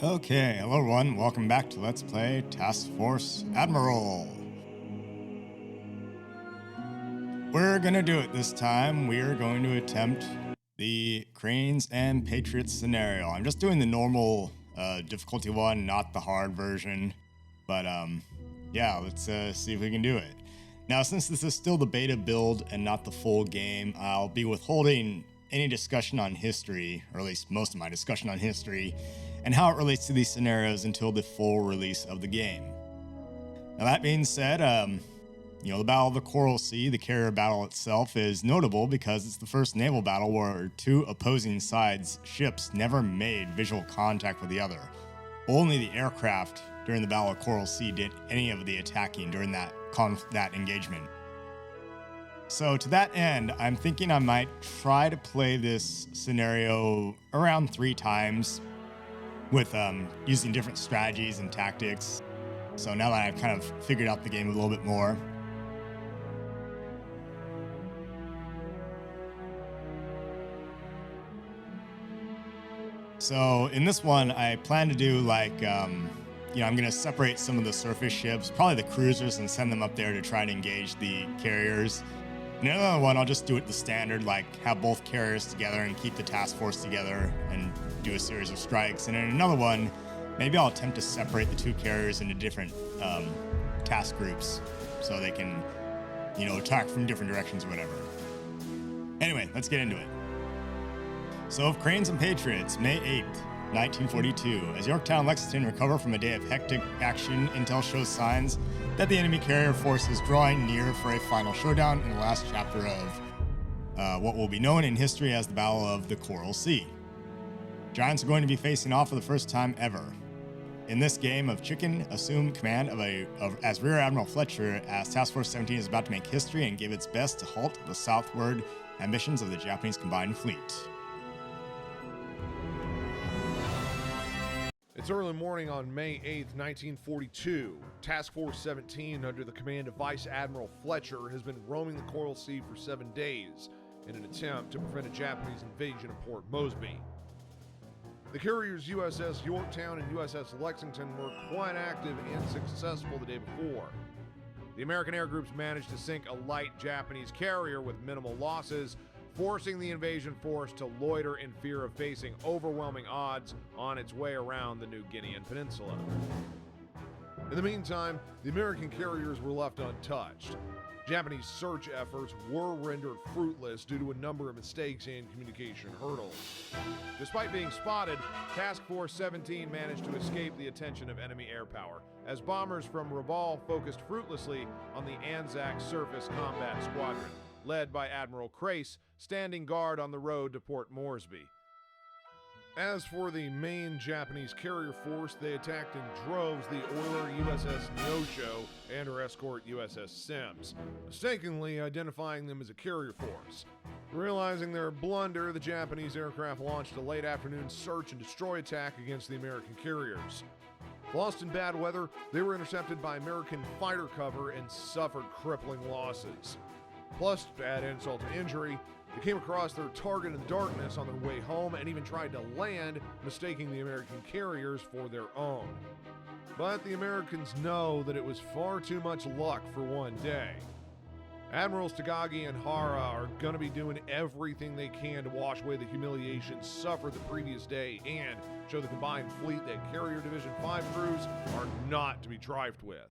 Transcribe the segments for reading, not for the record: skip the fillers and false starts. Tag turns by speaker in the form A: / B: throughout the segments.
A: Okay, hello everyone, welcome back to Let's Play Task Force Admiral. We're gonna do it this time. We're going to attempt the Cranes and Patriots scenario. I'm just doing the normal difficulty one, not the hard version. But yeah, let's see if we can do it. Now, since this is still the beta build and not the full game, I'll be withholding any discussion on history, or at least most of my discussion on history, and how it relates to these scenarios until the full release of the game. Now, that being said, the Battle of the Coral Sea, the carrier battle itself, is notable because it's the first naval battle where two opposing sides' ships never made visual contact with the other. Only the aircraft during the Battle of Coral Sea did any of the attacking during that engagement. So to that end, I'm thinking I might try to play this scenario around 3 times with using different strategies and tactics. So now that I've kind of figured out the game a little bit more. So in this one, I plan to do like, I'm going to separate some of the surface ships, probably the cruisers, and send them up there to try to engage the carriers. And another one, I'll just do it the standard, like have both carriers together and keep the task force together and do a series of strikes. And in another one, maybe I'll attempt to separate the two carriers into different task groups so they can, attack from different directions or whatever. Anyway, let's get into it. So, of Cranes and Patriots, May 8th, 1942. As Yorktown and Lexington recover from a day of hectic action, intel shows signs that the enemy carrier force is drawing near for a final showdown in the last chapter of what will be known in history as the Battle of the Coral Sea. Giants are going to be facing off for the first time ever. In this game of chicken, assumed command as Rear Admiral Fletcher, as Task Force 17 is about to make history and give its best to halt the southward ambitions of the Japanese combined fleet.
B: It's early morning on May 8th, 1942. Task Force 17, under the command of Vice Admiral Fletcher, has been roaming the Coral Sea for 7 days in an attempt to prevent a Japanese invasion of Port Moresby. The carriers USS Yorktown and USS Lexington were quite active and successful the day before. The American air groups managed to sink a light Japanese carrier with minimal losses, forcing the invasion force to loiter in fear of facing overwhelming odds on its way around the New Guinean Peninsula. In the meantime, the American carriers were left untouched. Japanese search efforts were rendered fruitless due to a number of mistakes and communication hurdles. Despite being spotted, Task Force 17 managed to escape the attention of enemy air power, as bombers from Rabaul focused fruitlessly on the Anzac Surface Combat Squadron, led by Admiral Crace, standing guard on the road to Port Moresby. As for the main Japanese carrier force, they attacked in droves the oiler USS Neosho and her escort USS Sims, mistakenly identifying them as a carrier force. Realizing their blunder, the Japanese aircraft launched a late afternoon search and destroy attack against the American carriers. Lost in bad weather, they were intercepted by American fighter cover and suffered crippling losses. Plus, to add insult to injury, they came across their target in the darkness on their way home and even tried to land, mistaking the American carriers for their own. But the Americans know that it was far too much luck for one day. Admirals Tagagi and Hara are going to be doing everything they can to wash away the humiliation suffered the previous day and show the combined fleet that Carrier Division 5 crews are not to be trifled with.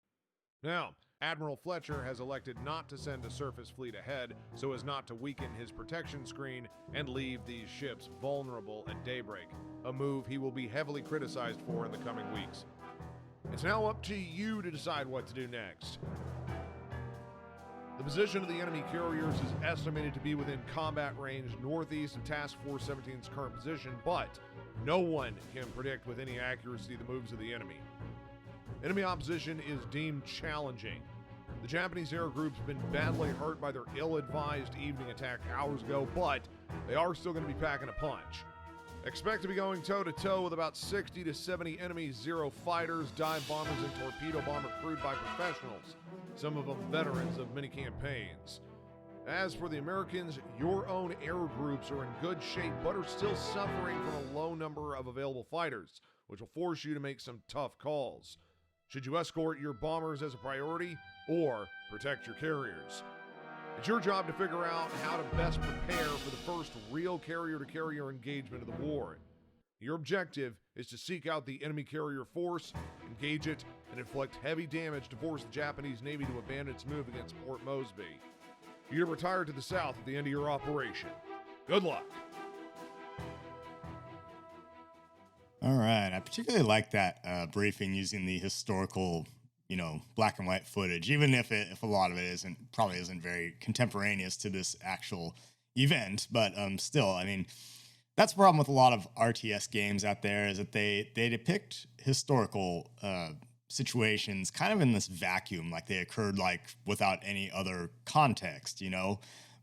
B: Now, Admiral Fletcher has elected not to send a surface fleet ahead so as not to weaken his protection screen and leave these ships vulnerable at daybreak, a move he will be heavily criticized for in the coming weeks. It's now up to you to decide what to do next. The position of the enemy carriers is estimated to be within combat range northeast of Task Force 17's current position, but no one can predict with any accuracy the moves of the enemy. Enemy opposition is deemed challenging. The Japanese air group's been badly hurt by their ill-advised evening attack hours ago, but they are still going to be packing a punch. Expect to be going toe-to-toe with about 60 to 70 enemy Zero fighters, dive bombers, and torpedo bomber crewed by professionals, some of them veterans of many campaigns. As for the Americans, your own air groups are in good shape but are still suffering from a low number of available fighters, which will force you to make some tough calls. Should you escort your bombers as a priority or protect your carriers? It's your job to figure out how to best prepare for the first real carrier-to-carrier engagement of the war. Your objective is to seek out the enemy carrier force, engage it, and inflict heavy damage to force the Japanese Navy to abandon its move against Port Moresby. You're retired to the south at the end of your operation. Good luck.
A: All right. I particularly like that briefing using the historical, black and white footage, even if a lot of it probably isn't very contemporaneous to this actual event. But still, I mean, that's the problem with a lot of RTS games out there, is that they depict historical situations kind of in this vacuum, like they occurred without any other context,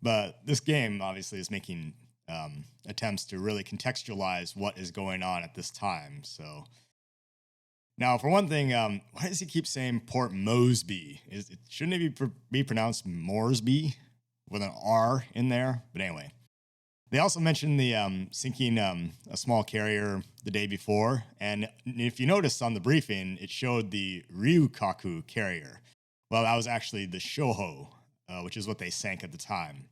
A: But this game obviously is making attempts to really contextualize what is going on at this time. So now, for one thing, why does he keep saying Port Moresby? Shouldn't it be pronounced Moresby with an R in there? But anyway. They also mentioned the sinking a small carrier the day before, and if you noticed on the briefing, it showed the Ryukaku carrier. Well, that was actually the Shoho, which is what they sank at the time.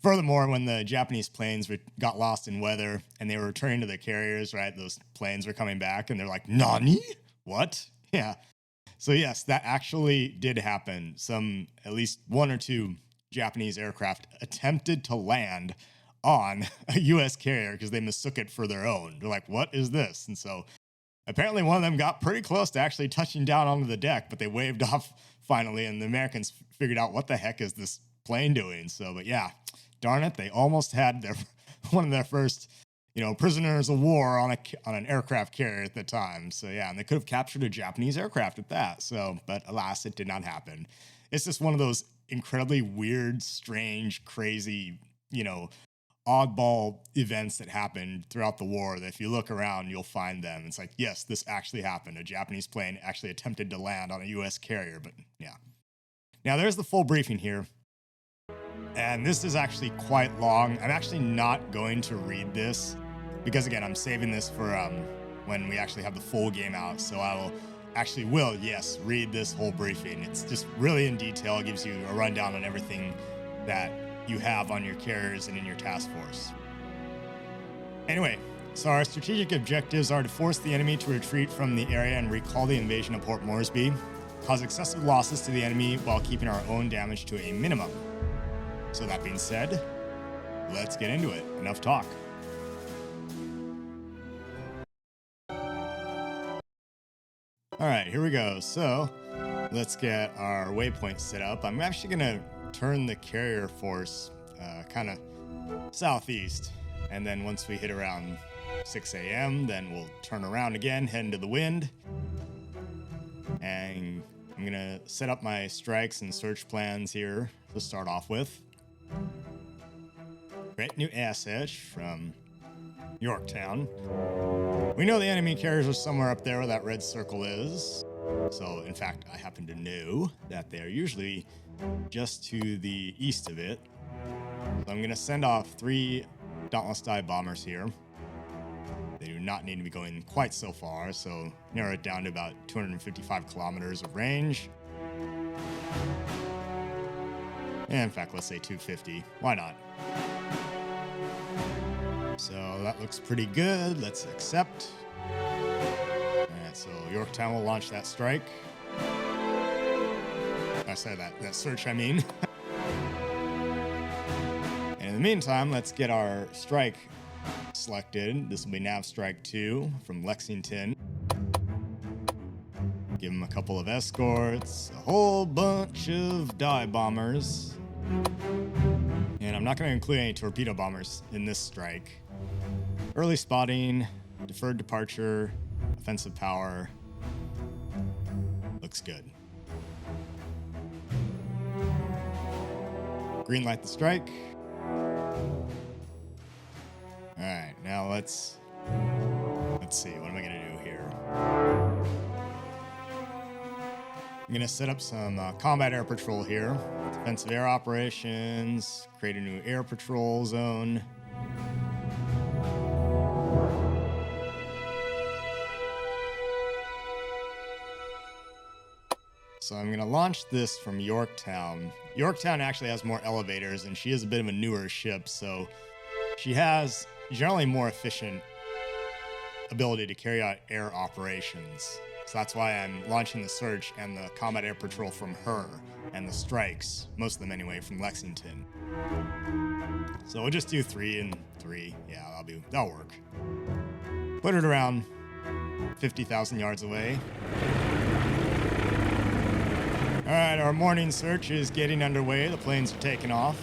A: Furthermore, when the Japanese planes got lost in weather and they were returning to their carriers, right, those planes were coming back, and they're like, "Nani? What?" Yeah. So yes, that actually did happen. At least one or two Japanese aircraft attempted to land on a U.S. carrier because they mistook it for their own. They're like, "What is this?" And so apparently one of them got pretty close to actually touching down onto the deck, but they waved off finally, and the Americans figured out, what the heck is this plane doing? So, but yeah, darn it, they almost had one of their first, prisoners of war on an aircraft carrier at the time. So yeah, and they could have captured a Japanese aircraft at that. So, but alas, it did not happen. It's just one of those incredibly weird, strange, crazy, oddball events that happened throughout the war that if you look around, you'll find them. It's like, yes, this actually happened. A Japanese plane actually attempted to land on a U.S. carrier, but yeah. Now, there's the full briefing here. And this is actually quite long. I'm actually not going to read this because, again, I'm saving this for when we actually have the full game out. So I will read this whole briefing. It's just really in detail. It gives you a rundown on everything that you have on your carriers and in your task force. Anyway, so our strategic objectives are to force the enemy to retreat from the area and recall the invasion of Port Moresby, cause excessive losses to the enemy while keeping our own damage to a minimum. So that being said, let's get into it. Enough talk. All right, here we go. So let's get our waypoint set up. I'm actually going to turn the carrier force kind of southeast, and then once we hit around 6 a.m., then we'll turn around again, head into the wind, and I'm gonna set up my strikes and search plans here to start off with. Great new asset from Yorktown. We know the enemy carriers are somewhere up there where that red circle is. So, in fact, I happen to know that they're usually just to the east of it. So I'm going to send off 3 Dauntless Dive bombers here. They do not need to be going quite so far, so narrow it down to about 255 kilometers of range. And in fact, let's say 250. Why not? So that looks pretty good. Let's accept. Alright, so Yorktown will launch that strike. I said that search, I mean. And in the meantime, let's get our strike selected. This will be Nav Strike 2 from Lexington. Give them a couple of escorts, a whole bunch of dive bombers. And I'm not going to include any torpedo bombers in this strike. Early spotting, deferred departure, offensive power. Looks good. Green light the strike. All right, now let's see. What am I going to do here? I'm going to set up some combat air patrol here. Defensive air operations. Create a new air patrol zone. So I'm going to launch this from Yorktown. Yorktown actually has more elevators, and she is a bit of a newer ship, so she has generally more efficient ability to carry out air operations. So that's why I'm launching the search and the combat air patrol from her, and the strikes, most of them anyway, from Lexington. So we'll just do 3 and 3. Yeah, that'll work. Put it around 50,000 yards away. All right, our morning search is getting underway. The planes are taking off.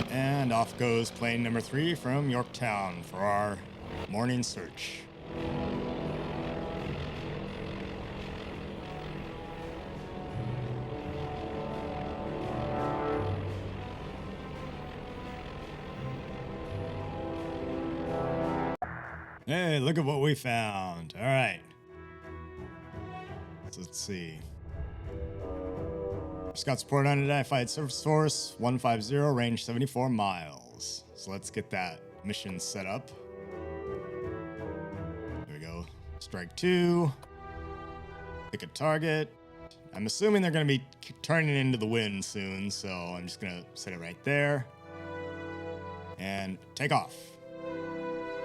A: And off goes plane number 3 from Yorktown for our morning search. Hey, look at what we found. All right. So let's see. Scout support unidentified surface force 150, range 74 miles. So let's get that mission set up. There we go. Strike 2. Pick a target. I'm assuming they're going to be turning into the wind soon, so I'm just going to set it right there. And take off.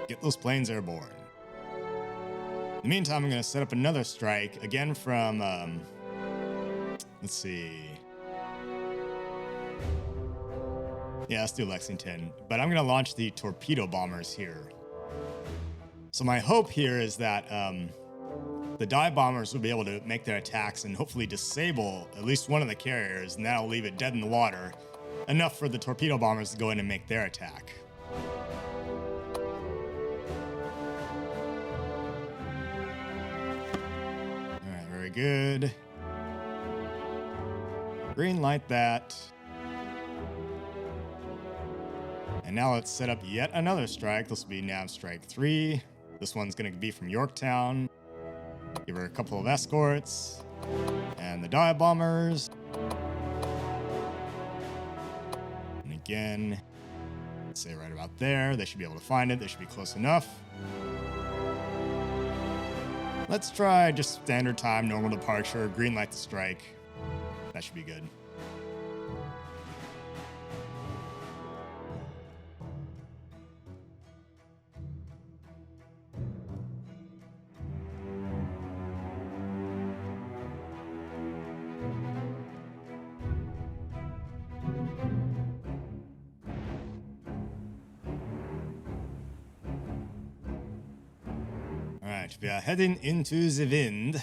A: Get those planes airborne. In the meantime, I'm going to set up another strike, again from, let's see. Yeah, let's do Lexington. But I'm going to launch the torpedo bombers here. So my hope here is that the dive bombers will be able to make their attacks and hopefully disable at least one of the carriers, and that'll leave it dead in the water, enough for the torpedo bombers to go in and make their attack. Good. Green light that. And now let's set up yet another strike. This will be nav strike 3. This one's going to be from Yorktown. Give her a couple of escorts. And the dive bombers. And again, let's say right about there. They should be able to find it. They should be close enough. Let's try just standard time, normal departure, green light to strike. That should be good. We are heading into the wind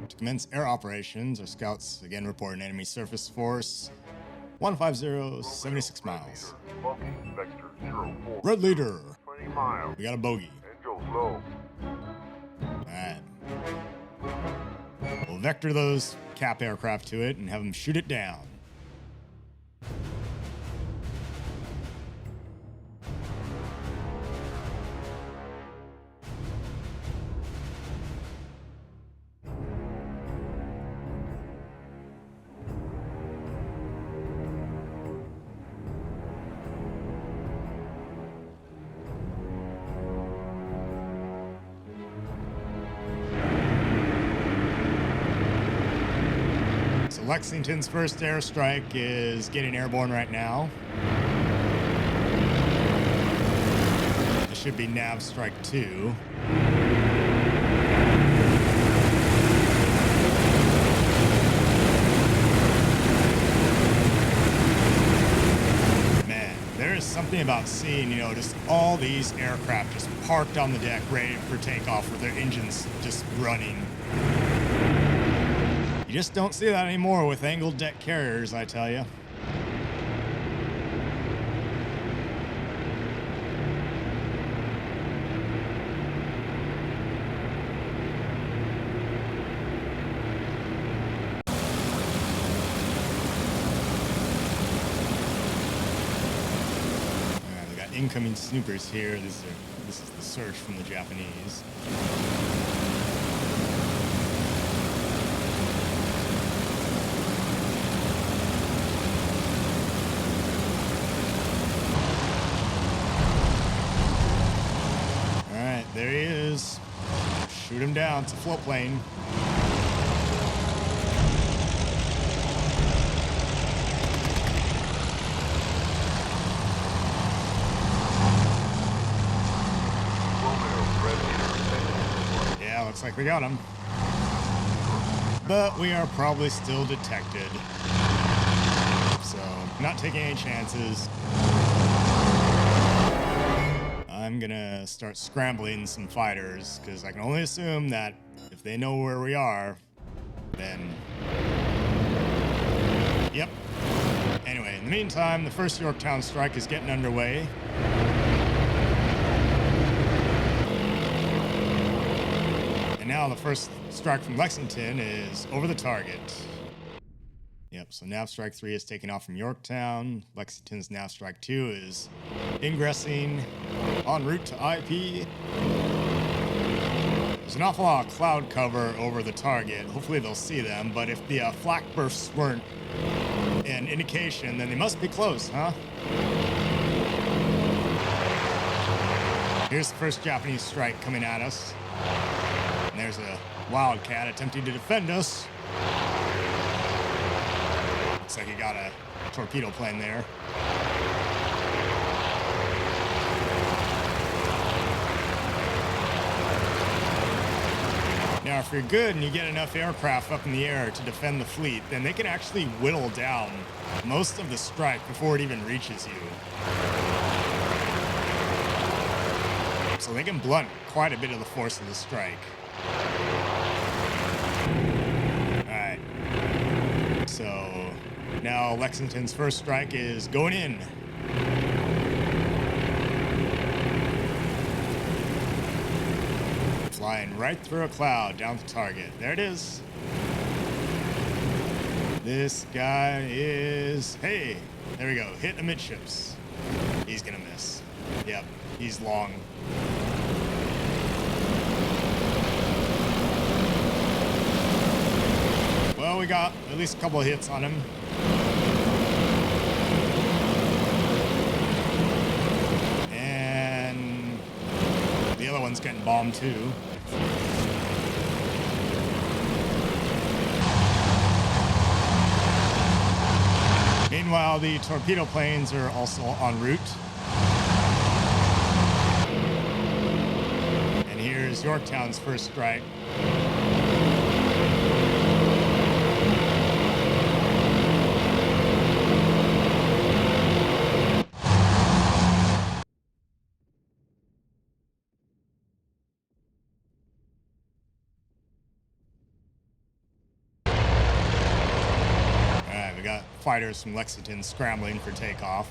A: to commence air operations. Our scouts again report an enemy surface force 150, 76 miles. Red leader. 20 miles. We got a bogey. All right. We'll vector those cap aircraft to it and have them shoot it down. Lexington's first airstrike is getting airborne right now. It should be nav strike 2. Man, there is something about seeing, just all these aircraft just parked on the deck ready for takeoff with their engines just running. You just don't see that anymore with angled deck carriers, I tell you. incoming snoopers here. This is the search from the Japanese. All right, there he is. Shoot him down. It's a float plane. Yeah, looks like we got him. But we are probably still detected. So, not taking any chances. I'm gonna start scrambling some fighters, because I can only assume that if they know where we are, then... Yep. Anyway, in the meantime, the first Yorktown strike is getting underway. And now the first strike from Lexington is over the target. Yep, so nav strike 3 is taking off from Yorktown. Lexington's nav strike 2 is ingressing en route to IP. There's an awful lot of cloud cover over the target. Hopefully they'll see them, but if the flak bursts weren't an indication, then they must be close, huh? Here's the first Japanese strike coming at us. And there's a Wildcat attempting to defend us. Looks like he got a torpedo plane there. Now, if you're good and you get enough aircraft up in the air to defend the fleet, then they can actually whittle down most of the strike before it even reaches you. So they can blunt quite a bit of the force of the strike. Alright. So now Lexington's first strike is going in. Flying right through a cloud down the target. There it is. This guy is... Hey, there we go. Hit amidships. He's gonna miss. Yep, he's long. Well, we got at least a couple of hits on him. And the other one's getting bombed too. Meanwhile, the torpedo planes are also en route. And here's Yorktown's first strike. Fighters from Lexington scrambling for takeoff.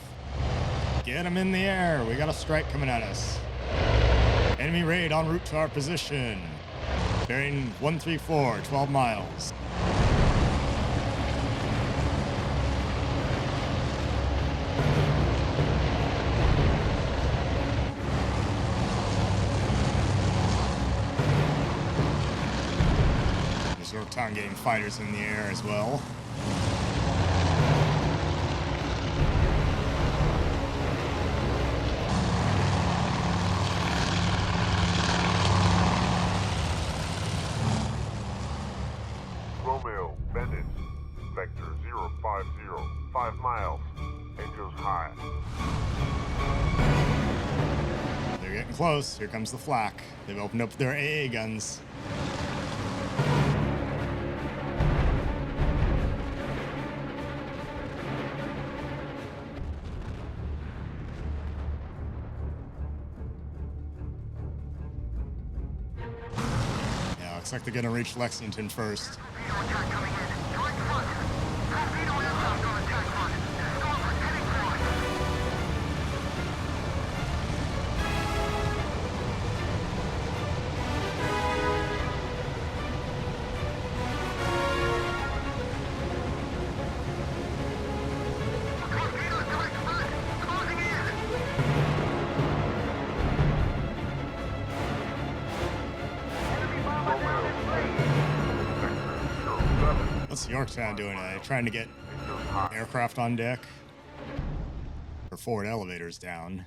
A: Get them in the air. We got a strike coming at us. Enemy raid en route to our position. Bearing 134, 12 miles. There's Yorktown getting fighters in the air as well.
C: Vector 050, 5 miles, angels high.
A: They're getting close. Here comes the flak. They've opened up their AA guns. Yeah, looks like they're gonna reach Lexington first. What's Yorktown doing? Trying to get
C: Angels high.
A: aircraft on deck? Or forward elevators down?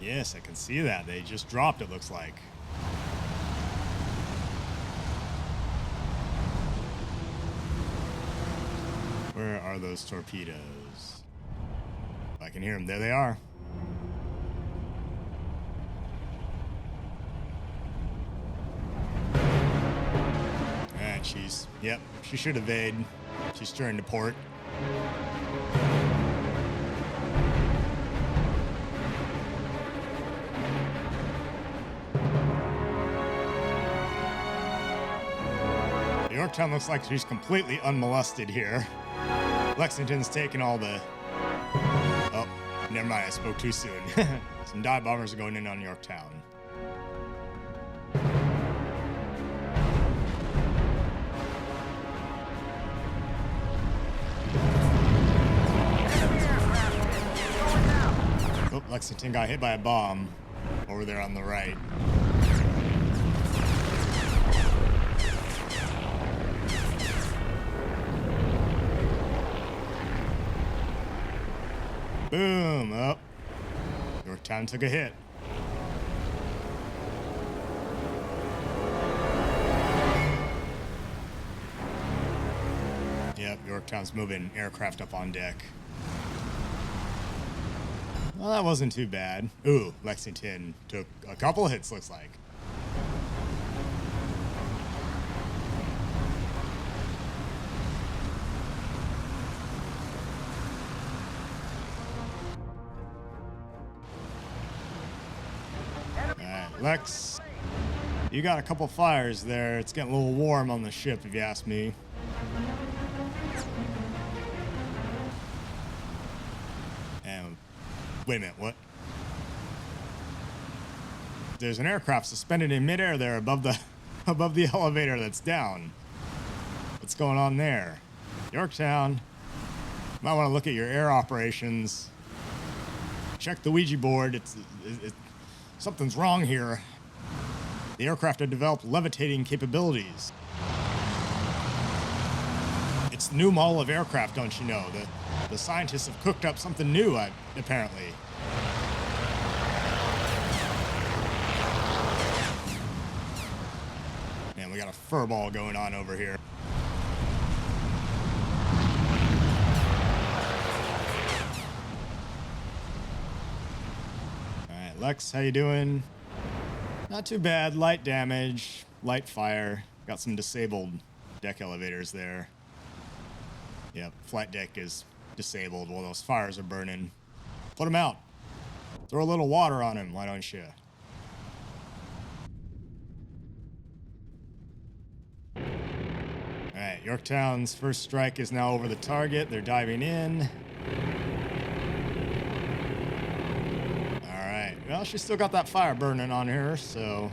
A: Yes, I can see that. They just dropped, it looks like. Where are those torpedoes? I can hear them. There they are. Alright, yep, she should evade. She's turned to port. Yorktown looks like she's completely unmolested here. Lexington's taking all the... Oh, never mind, I spoke too soon. Some dive bombers are going in on Yorktown. Oh, Lexington got hit by a bomb over there on the right. Boom! Up. Yorktown took a hit. Yep, Yorktown's moving aircraft up on deck. Well, that wasn't too bad. Ooh, Lexington took a couple hits, looks like. Lex, you got a couple fires there. It's getting a little warm on the ship, if you ask me. And wait a minute, what? There's an aircraft suspended in midair there above the elevator that's down. What's going on there? Yorktown, you might want to look at your air operations. Check the Ouija board. Something's wrong here. The aircraft had developed levitating capabilities. It's the new model of aircraft, don't you know? The scientists have cooked up something new, apparently. Man, we got a furball going on over here. Lex, how you doing? Not too bad. Light damage, light fire. Got some disabled deck elevators there. Yep, flight deck is disabled while those fires are burning. Put them out. Throw a little water on him, why don't you? Alright, Yorktown's first strike is now over the target. They're diving in. Well, she's still got that fire burning on her, so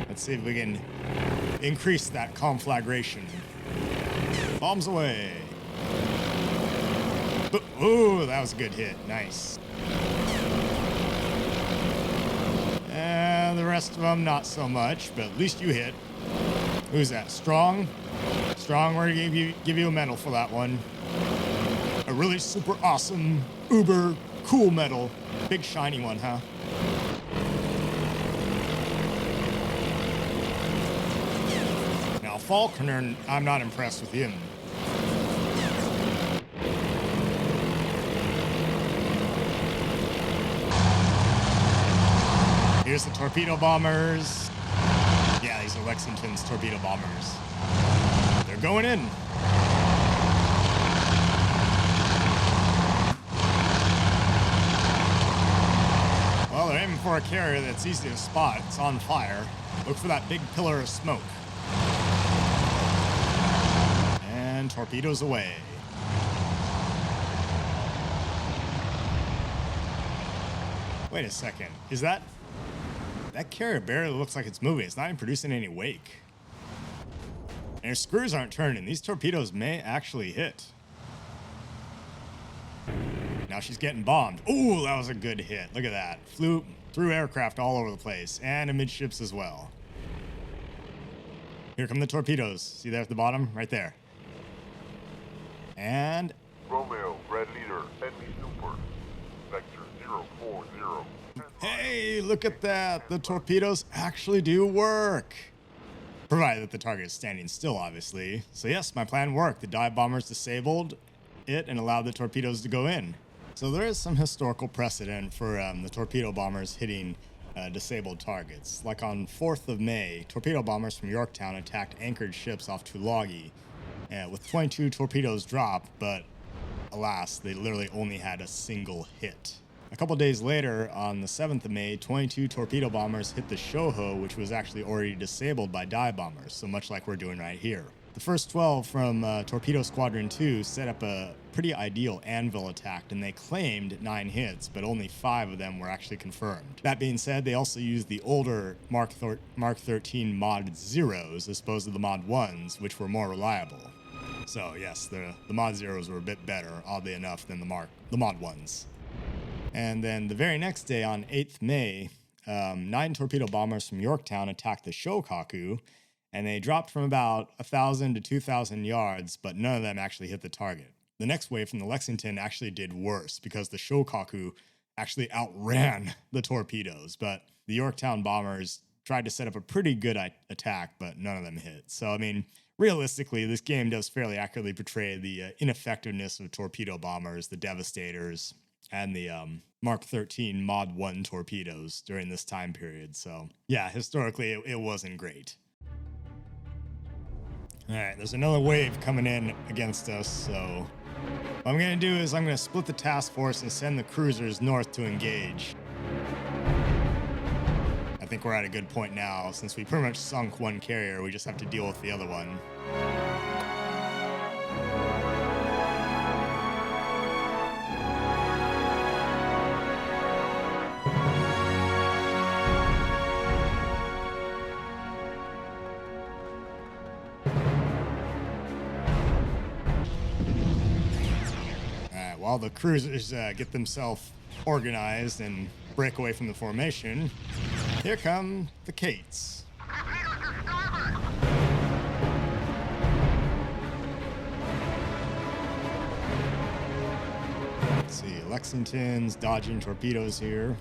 A: let's see if we can increase that conflagration. Bombs away. Ooh, that was a good hit. Nice. And the rest of them, not so much, but at least you hit. Who's that? Strong? Strong, we're gonna give you a medal for that one. A really super awesome, uber cool medal. Big shiny one, huh? Now, Faulkner, I'm not impressed with him. Here's the torpedo bombers. Yeah, these are Lexington's torpedo bombers. They're going in. Well, they're aiming for a carrier that's easy to spot. It's on fire. Look for that big pillar of smoke. And torpedoes away. Wait a second. Is that carrier barely looks like it's moving. It's not even producing any wake. And your screws aren't turning. These torpedoes may actually hit. Now she's getting bombed. Ooh, that was a good hit. Look at that. Flew through aircraft all over the place, and amidships as well. Here come the torpedoes. See there at the bottom? Right there. And
C: Romeo, Red Leader, enemy super. Vector 040.
A: hey, look at that. The torpedoes actually do work. Provided that the target is standing still, obviously. So yes, my plan worked. The dive bombers disabled it and allowed the torpedoes to go in. So there is some historical precedent for the torpedo bombers hitting disabled targets. Like on 4th of May, torpedo bombers from Yorktown attacked anchored ships off Tulagi with 22 torpedoes dropped, but alas, they literally only had a single hit. A couple days later, on the 7th of May, 22 torpedo bombers hit the Shoho, which was actually already disabled by dive bombers, so much like we're doing right here. The first 12 from Torpedo Squadron 2 set up a pretty ideal anvil attack, and they claimed 9 hits, but only 5 of them were actually confirmed. That being said, they also used the older Mark 13 Mod Zeros as opposed to the Mod 1s, which were more reliable. So yes, the Mod Zeros were a bit better, oddly enough, than the Mod 1s. And then the very next day, on 8th May, 9 torpedo bombers from Yorktown attacked the Shokaku, and they dropped from about 1,000 to 2,000 yards, but none of them actually hit the target. The next wave from the Lexington actually did worse because the Shokaku actually outran the torpedoes, but the Yorktown bombers tried to set up a pretty good attack, but none of them hit. So, I mean, realistically, this game does fairly accurately portray the ineffectiveness of torpedo bombers, the Devastators, and the Mark 13 Mod 1 torpedoes during this time period. So, yeah, historically, it wasn't great. All right, there's another wave coming in against us, so what I'm going to do is I'm going to split the task force and send the cruisers north to engage. I think we're at a good point now. Since we pretty much sunk one carrier, we just have to deal with the other one. While the cruisers get themselves organized and break away from the formation, here come the Kates. Let's see, Lexington's dodging torpedoes here.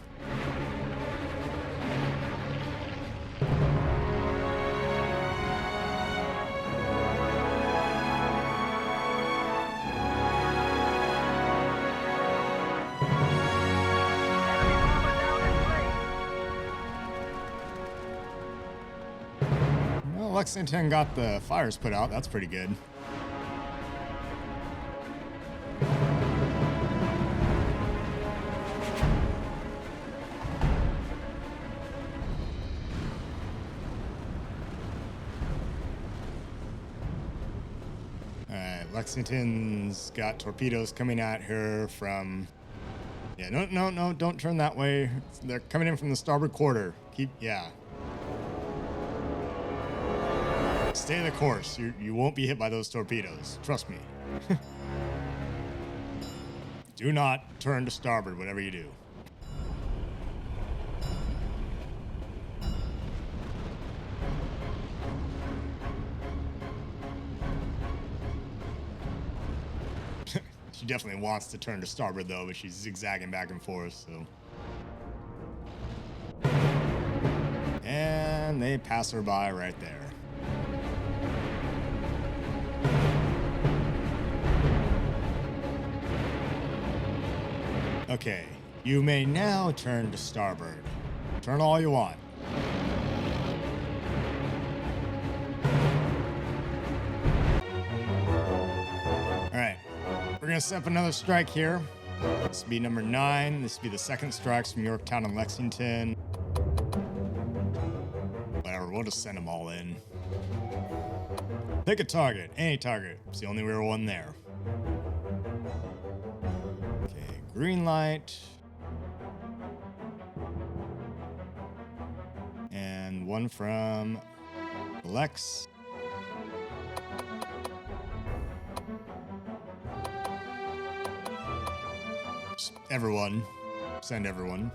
A: Lexington got the fires put out. That's pretty good. Alright, Lexington's got torpedoes coming at her from... Yeah, no, don't turn that way. They're coming in from the starboard quarter. Yeah. Stay the course. You won't be hit by those torpedoes. Trust me. Do not turn to starboard, whatever you do. She definitely wants to turn to starboard, though, but she's zigzagging back and forth, so... And they pass her by right there. Okay, you may now turn to starboard. Turn all you want. Alright, we're gonna set up another strike here. This will be number 9. This will be the second strikes from Yorktown and Lexington. Whatever, we'll just send them all in. Pick a target, any target. It's the only real one there. Green light. And one from Lex. everyone. Send everyone.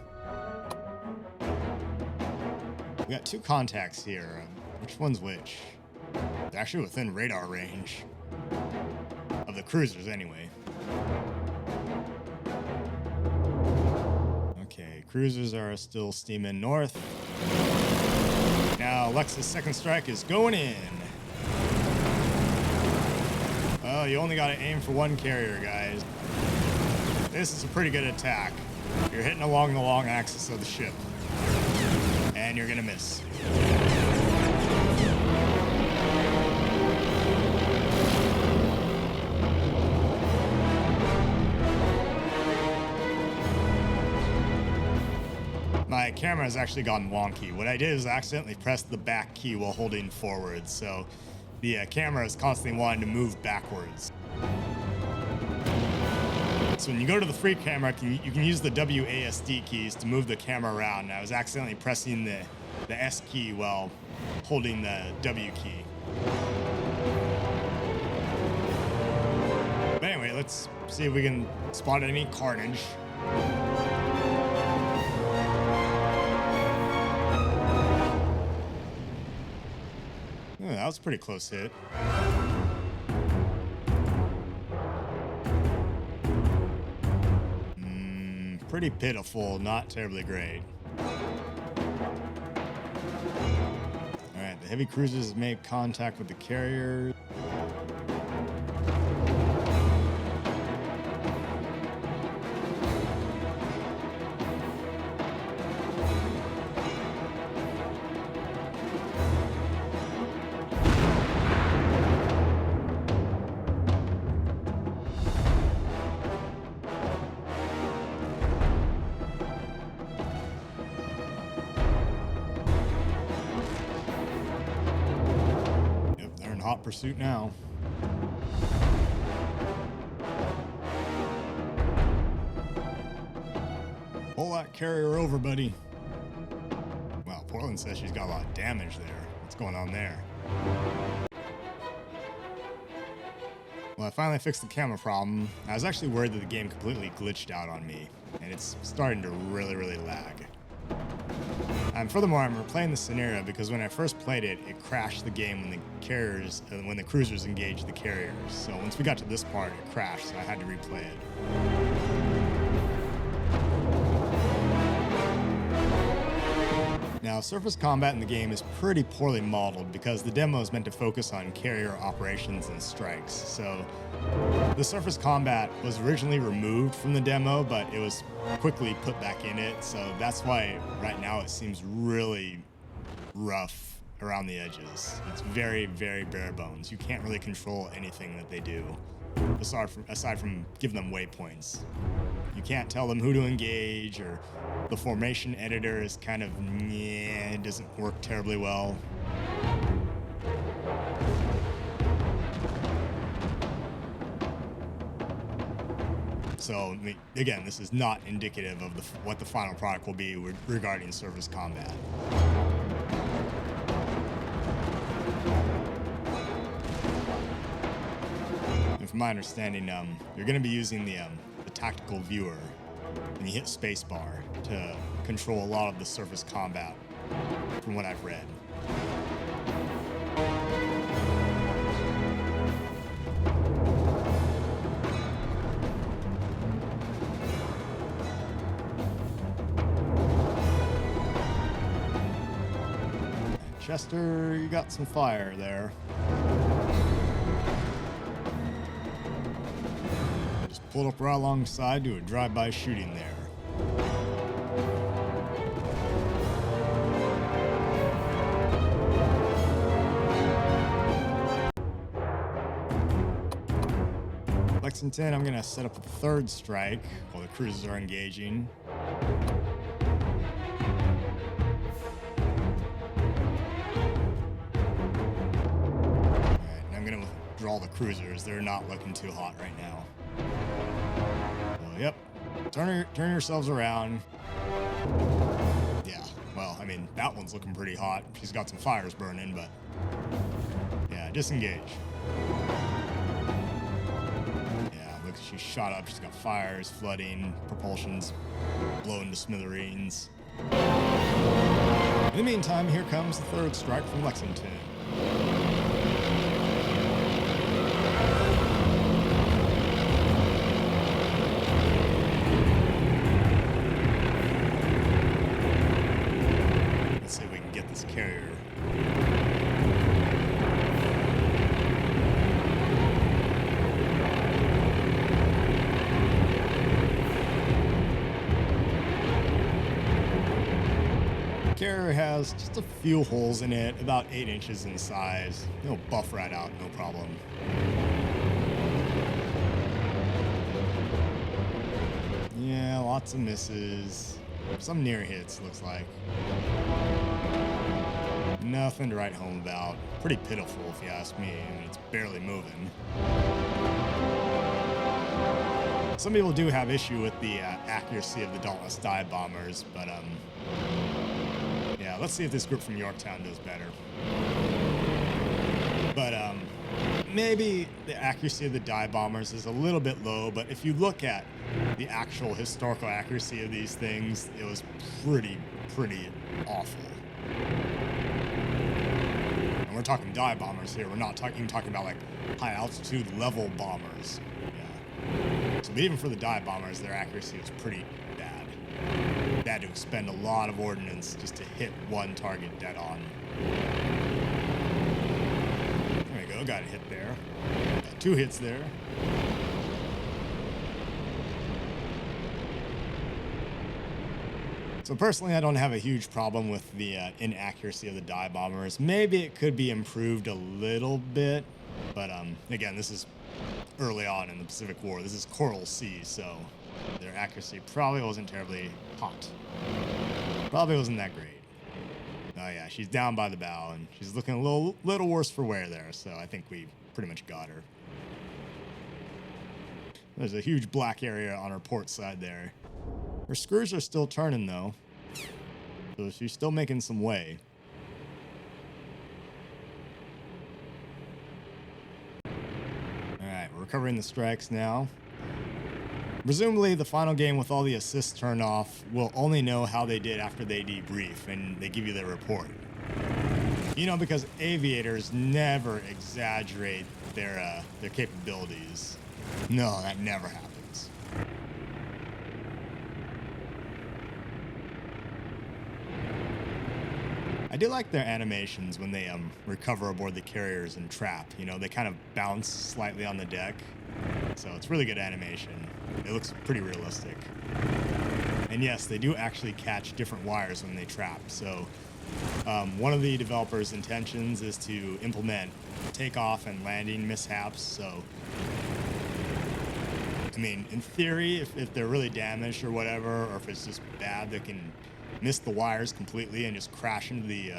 A: We got 2 contacts here. Which one's which? They're actually within radar range. Of the cruisers, anyway. Okay, cruisers are still steaming north. Now, Lex's second strike is going in. Well, you only gotta aim for one carrier, guys. This is a pretty good attack. You're hitting along the long axis of the ship. And you're gonna miss. My camera has actually gone wonky. What I did is I accidentally pressed the back key while holding forward, so the camera is constantly wanting to move backwards. So when you go to the free camera, you can use the WASD keys to move the camera around. And I was accidentally pressing the S key while holding the W key. But anyway, let's see if we can spot any carnage. Oh, that was a pretty close hit. Pretty pitiful, not terribly great. Alright, the heavy cruisers have made contact with the carrier. Hot pursuit now. Pull that carrier over, buddy. Wow, Portland says she's got a lot of damage there. What's going on there? Well, I finally fixed the camera problem. I was actually worried that the game completely glitched out on me, and it's starting to really lag. And furthermore, I'm replaying the scenario because when I first played it, it crashed the game when the cruisers engaged the carriers. So once we got to this part, it crashed, so I had to replay it. Now, surface combat in the game is pretty poorly modeled because the demo is meant to focus on carrier operations and strikes. So the surface combat was originally removed from the demo, but it was quickly put back in it. So that's why right now it seems really rough around the edges. It's very bare bones. You can't really control anything that they do, aside from giving them waypoints. You can't tell them who to engage, or the formation editor is kind of it doesn't work terribly well. So again, this is not indicative of what the final product will be regarding surface combat. And from my understanding, you're going to be using the tactical viewer, and you hit spacebar to control a lot of the surface combat, from what I've read. Chester, you got some fire there. Just pulled up right alongside to a drive-by shooting there. Lexington, I'm gonna set up a third strike while the cruisers are engaging. All the cruisers, they're not looking too hot right now. Well, yep. Turn yourselves around. Yeah, well, I mean, that one's looking pretty hot. She's got some fires burning, but yeah, disengage. Yeah, look, she's shot up. She's got fires, flooding, propulsion's blown to smithereens. In the meantime, here comes the third strike from Lexington. Let's see if we can get this carrier. Carrier has just a few holes in it, about 8 inches in size. It'll buff right out, no problem. Yeah, lots of misses. Some near hits, looks like. Nothing to write home about. Pretty pitiful, if you ask me. I mean, it's barely moving. Some people do have issue with the accuracy of the Dauntless dive bombers, but yeah, let's see if this group from Yorktown does better. But maybe the accuracy of the dive bombers is a little bit low, but if you look at the actual historical accuracy of these things, it was pretty awful. And we're talking dive bombers here. We're not talking about like high altitude level bombers. Yeah. So even for the dive bombers, their accuracy was pretty bad. They had to expend a lot of ordnance just to hit one target dead on. There we go, got a hit there. Got 2 hits there. So personally, I don't have a huge problem with the inaccuracy of the dive bombers. Maybe it could be improved a little bit, but again, this is early on in the Pacific War. This is Coral Sea, so their accuracy probably wasn't terribly hot. Probably wasn't that great. Oh yeah, she's down by the bow, and she's looking a little worse for wear there, so I think we pretty much got her. There's a huge black area on her port side there. Her screws are still turning, though, so she's still making some way. Alright, we're recovering the strikes now. Presumably, the final game with all the assists turned off, we'll only know how they did after they debrief and they give you their report. You know, because aviators never exaggerate their capabilities. No, that never happens. I do like their animations when they recover aboard the carriers and trap. You know, they kind of bounce slightly on the deck. So it's really good animation. It looks pretty realistic. And yes, they do actually catch different wires when they trap. So one of the developers' intentions is to implement takeoff and landing mishaps. So, I mean, in theory, if they're really damaged or whatever, or if it's just bad, they can miss the wires completely and just crash into the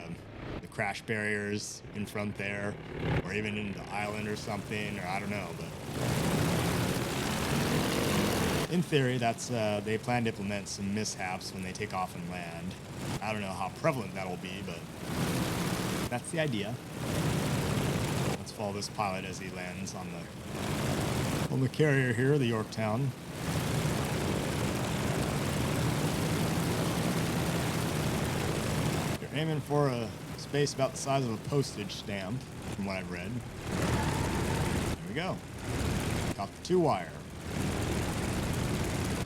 A: crash barriers in front there, or even into the island or something, or I don't know, but in theory, that's they plan to implement some mishaps when they take off and land. I don't know how prevalent that'll be, but that's the idea. Let's follow this pilot as he lands on the carrier here, the Yorktown. They're aiming for a space about the size of a postage stamp, from what I've read. There we go. Got the 2-wire.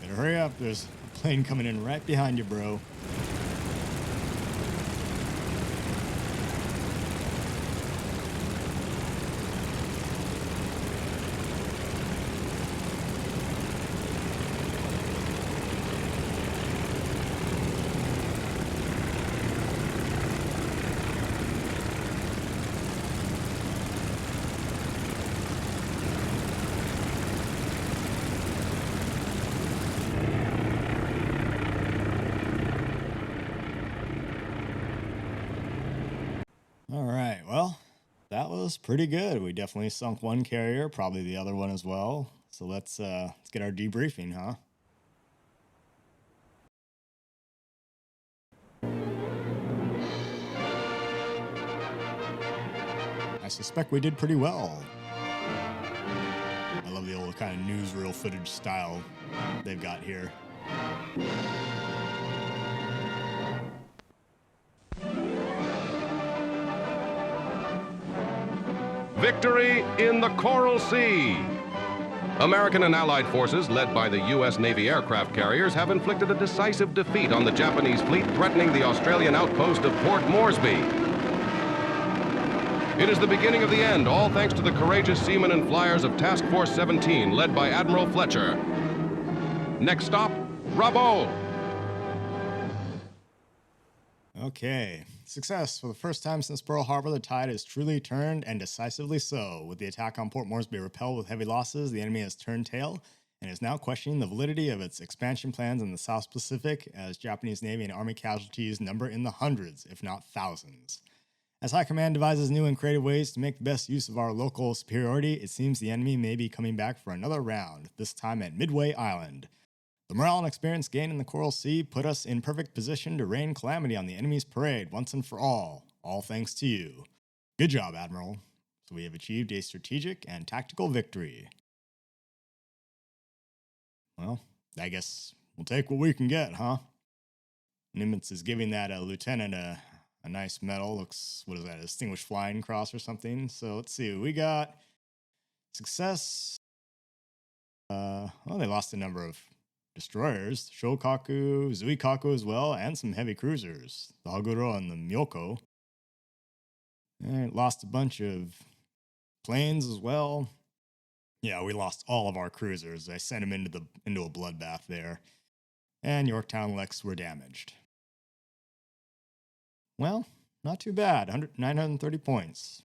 A: Better hurry up, there's a plane coming in right behind you, bro. All right, well, that was pretty good. We definitely sunk one carrier, probably the other one as well. So let's get our debriefing, huh? I suspect we did pretty well. I love the old kind of newsreel footage style they've got here.
D: Victory in the Coral Sea. American and Allied forces, led by the U.S. Navy aircraft carriers, have inflicted a decisive defeat on the Japanese fleet threatening the Australian outpost of Port Moresby. It is the beginning of the end, all thanks to the courageous seamen and flyers of Task Force 17, led by Admiral Fletcher. Next stop, Rabaul.
A: Okay, success. For the first time since Pearl Harbor, the tide has truly turned, and decisively so. With the attack on Port Moresby repelled with heavy losses, the enemy has turned tail and is now questioning the validity of its expansion plans in the South Pacific, as Japanese Navy and Army casualties number in the hundreds, if not thousands. As High Command devises new and creative ways to make the best use of our local superiority, it seems the enemy may be coming back for another round, this time at Midway Island. The morale and experience gained in the Coral Sea put us in perfect position to rain calamity on the enemy's parade once and for all thanks to you. Good job, Admiral. So we have achieved a strategic and tactical victory. Well, I guess we'll take what we can get, huh? Nimitz is giving that lieutenant a nice medal. Looks, what is that, a Distinguished Flying Cross or something? So let's see, we got success. Well, they lost a number of destroyers, Shokaku, Zuikaku as well, and some heavy cruisers, the Haguro and the Myoko. And lost a bunch of planes as well. Yeah, we lost all of our cruisers. I sent them into a bloodbath there. And Yorktown Lex were damaged. Well, not too bad. 930 points.